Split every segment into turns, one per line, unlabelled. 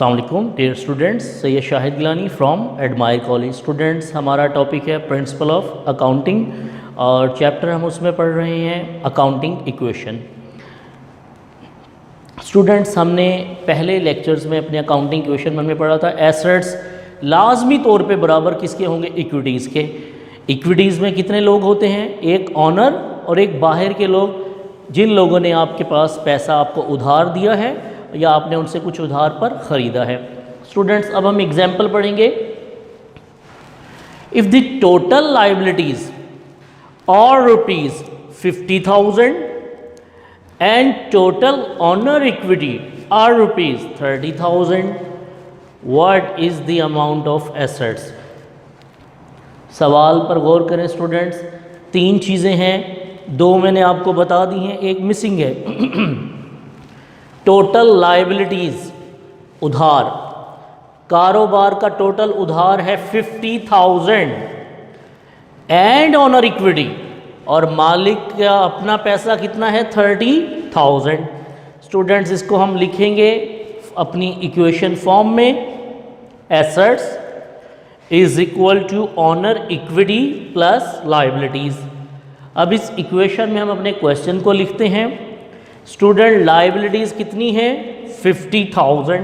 अस्सलाम वालेकुम dear students, Syed Shahid Gilani from Admire College. Students, हमारा टॉपिक है प्रिंसिपल ऑफ अकाउंटिंग और चैप्टर हम उसमें पढ़ रहे हैं अकाउंटिंग इक्वेशन। स्टूडेंट्स, हमने पहले लेक्चर्स में अपने अकाउंटिंग इक्वेशन में पढ़ा था एसेट्स लाजमी तौर पे बराबर किसके होंगे, इक्विटीज़ के। इक्विटीज़ में कितने लोग होते हैं, एक ऑनर और एक बाहर के लोग, जिन लोगों ने आपके पास पैसा आपको उधार दिया है या आपने उनसे कुछ उधार पर ख़रीदा है। स्टूडेंट्स, अब हम एग्जाम्पल पढ़ेंगे। If the total liabilities are rupees 50,000 and total owner equity are rupees 30,000, what is the amount of assets. सवाल पर गौर करें स्टूडेंट्स। तीन चीज़ें हैं, दो मैंने आपको बता दी हैं, एक मिसिंग है। टोटल लाइबिलिटीज़ उधार, कारोबार का टोटल उधार है 50,000 एंड ऑनर इक्विटी, और मालिक का अपना पैसा कितना है 30,000। स्टूडेंट्स, इसको हम लिखेंगे अपनी इक्वेशन फॉर्म में, assets is equal to owner equity plus liabilities. अब इस इक्वेशन में हम अपने क्वेश्चन को लिखते हैं। स्टूडेंट, लाइबिलिटीज़ कितनी है 50,000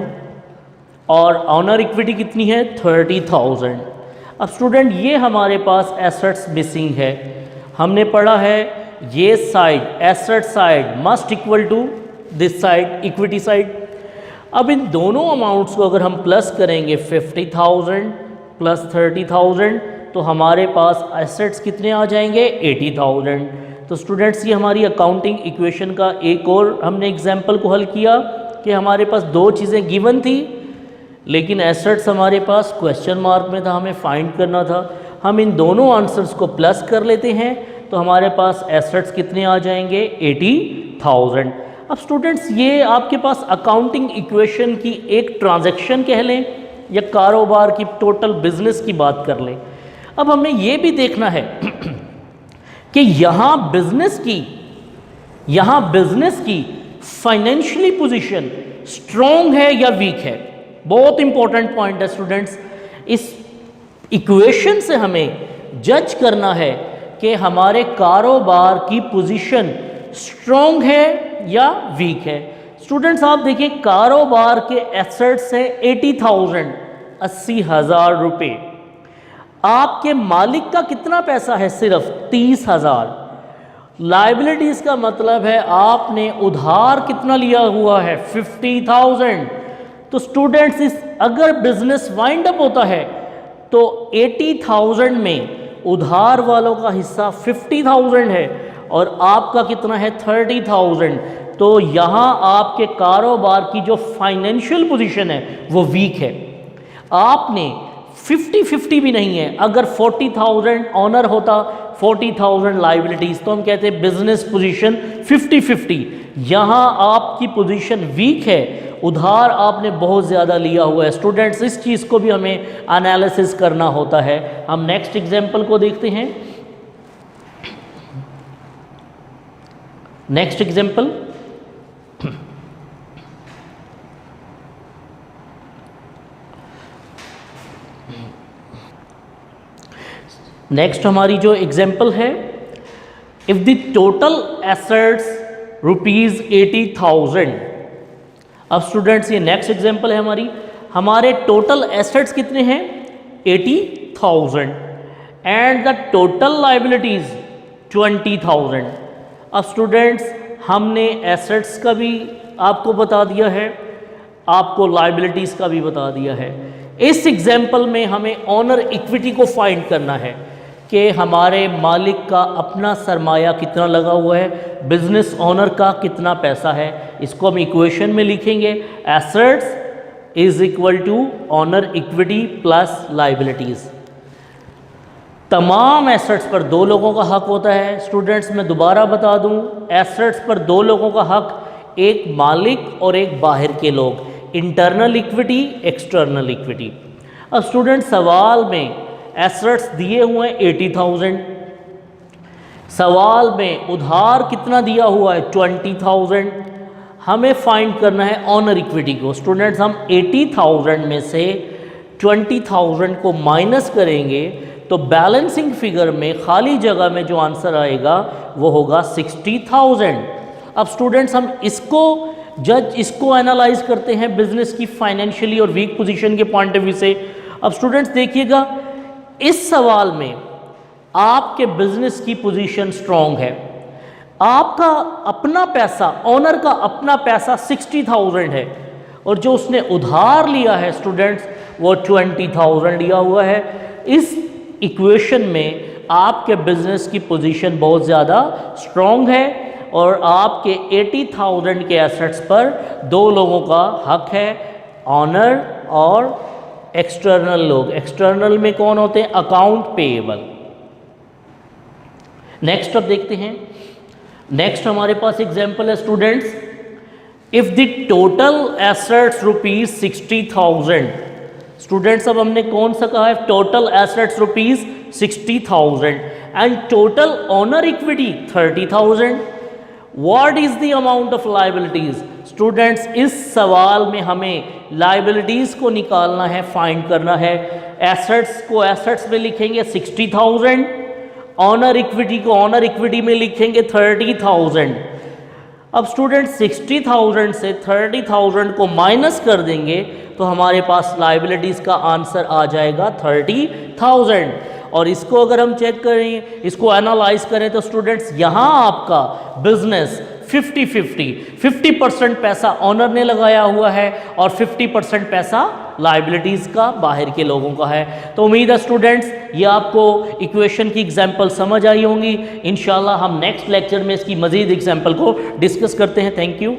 और ऑनर इक्विटी कितनी है 30,000। अब स्टूडेंट, ये हमारे पास एसेट्स मिसिंग है। हमने पढ़ा है ये side asset side must equal to this side equity side. अब इन दोनों अमाउंट्स को अगर हम प्लस करेंगे 50,000 प्लस 30,000 तो हमारे पास एसेट्स कितने आ जाएंगे 80,000। तो स्टूडेंट्स, ये हमारी अकाउंटिंग इक्वेशन का एक और हमने एग्जाम्पल को हल किया कि हमारे पास दो चीज़ें गिवन थी लेकिन एसेट्स हमारे पास क्वेश्चन मार्क में था, हमें फाइंड करना था। हम इन दोनों आंसर्स को प्लस कर लेते हैं तो हमारे पास एसेट्स कितने आ जाएंगे 80,000। अब स्टूडेंट्स, ये आपके पास अकाउंटिंग इक्वेशन की एक ट्रांजैक्शन कह लें या कारोबार की टोटल बिजनेस की बात कर लें। अब हमें ये भी देखना है कि यहाँ बिजनेस की फाइनेंशियली पोजीशन स्ट्रॉन्ग है या वीक है। बहुत इंपॉर्टेंट पॉइंट है स्टूडेंट्स। इस इक्वेशन से हमें जज करना है कि हमारे कारोबार की पोजीशन स्ट्रॉन्ग है या वीक है। स्टूडेंट्स, आप देखिए कारोबार के एसेट्स हैं 80,000, 80,000 रुपये। आपके मालिक का कितना पैसा है, सिर्फ 30,000। लाइबिलिटीज़ का मतलब है आपने उधार कितना लिया हुआ है 50,000। तो स्टूडेंट्स, अगर बिजनेस वाइंड अप होता है तो 80,000 में उधार वालों का हिस्सा 50,000 है और आपका कितना है 30,000। तो यहाँ आपके कारोबार की जो फाइनेंशियल पोजीशन है वो वीक है। आपने 50-50 भी नहीं है। अगर 40,000 ऑनर होता 40,000 लाइबिलिटीज़ तो हम कहते हैं बिजनेस पोजीशन 50-50। यहाँ आपकी पोजीशन वीक है, उधार आपने बहुत ज़्यादा लिया हुआ है। स्टूडेंट्स, इस चीज़ को भी हमें एनालिसिस करना होता है। हम नेक्स्ट एग्जाम्पल को देखते हैं। नेक्स्ट एग्जाम्पल, नेक्स्ट हमारी जो एग्जाम्पल है, if the total assets rupees 80,000। अब स्टूडेंट्स, ये नेक्स्ट एग्जाम्पल है हमारे टोटल एसेट्स कितने हैं 80,000 एंड द टोटल लाइबिलिटीज़ 20,000। अब स्टूडेंट्स, हमने एसेट्स का भी आपको बता दिया है, आपको लाइबिलिटीज़ का भी बता दिया है। इस एग्जाम्पल में हमें ऑनर इक्विटी को फाइंड करना है कि हमारे मालिक का अपना सरमाया कितना लगा हुआ है, बिजनेस ओनर का कितना पैसा है। इसको हम इक्वेशन में लिखेंगे, assets is equal to owner equity plus liabilities. तमाम एसेट्स पर दो लोगों का हक होता है। स्टूडेंट्स, मैं दोबारा बता दूं, एसेट्स पर दो लोगों का हक, एक मालिक और एक बाहर के लोग, इंटरनल इक्विटी एक्सटर्नल इक्विटी। अब स्टूडेंट, सवाल में एसेट्स दिए हुए हैं 80,000, सवाल में उधार कितना दिया हुआ है 20,000, हमें फाइंड करना है ऑनर इक्विटी को। स्टूडेंट्स हम 80,000 में से 20,000 को माइनस करेंगे तो बैलेंसिंग फिगर में खाली जगह में जो आंसर आएगा वो होगा 60,000। अब स्टूडेंट्स हम इसको एनालाइज करते हैं बिजनेस की फाइनेंशियली और वीक पोजीशन के पॉइंट ऑफ व्यू से। अब स्टूडेंट्स देखिएगा, इस सवाल में आपके बिजनेस की पोजीशन स्ट्रांग है, आपका अपना पैसा, ओनर का अपना पैसा 60,000 है और जो उसने उधार लिया है स्टूडेंट्स वो 20,000 लिया हुआ है। इस इक्वेशन में आपके बिजनेस की पोजीशन बहुत ज़्यादा स्ट्रांग है और आपके 80,000 के एसेट्स पर दो लोगों का हक है, ऑनर और एक्सटर्नल लोग। एक्सटर्नल में कौन होते हैं? Account payable. नेक्स्ट अब देखते हैं, नेक्स्ट हमारे पास एग्जांपल है students, if the total assets rupees 60,000। Students अब हमने कौन सा कहा है? Total assets rupees 60,000 and total owner equity 30,000। What is the amount of liabilities? Students इस सवाल में हमें लायबिलिटीज को निकालना है, फाइंड करना है। एसेट्स को एसेट्स में लिखेंगे 60,000, ऑनर इक्विटी को ऑनर इक्विटी में लिखेंगे 30,000। अब स्टूडेंट 60,000 से 30,000 को माइनस कर देंगे तो हमारे पास लायबिलिटीज का आंसर आ जाएगा 30,000। और इसको अगर हम चेक करें, इसको एनालाइज करें तो स्टूडेंट्स यहाँ आपका बिजनेस 50% पैसा ऑनर ने लगाया हुआ है और 50% पैसा लायबिलिटीज़ का बाहर के लोगों का है। तो उम्मीद है स्टूडेंट्स ये आपको इक्वेशन की एग्जांपल समझ आई होंगी। इंशाल्लाह हम नेक्स्ट लेक्चर में इसकी मज़ीद एग्जांपल को डिस्कस करते हैं। Thank you.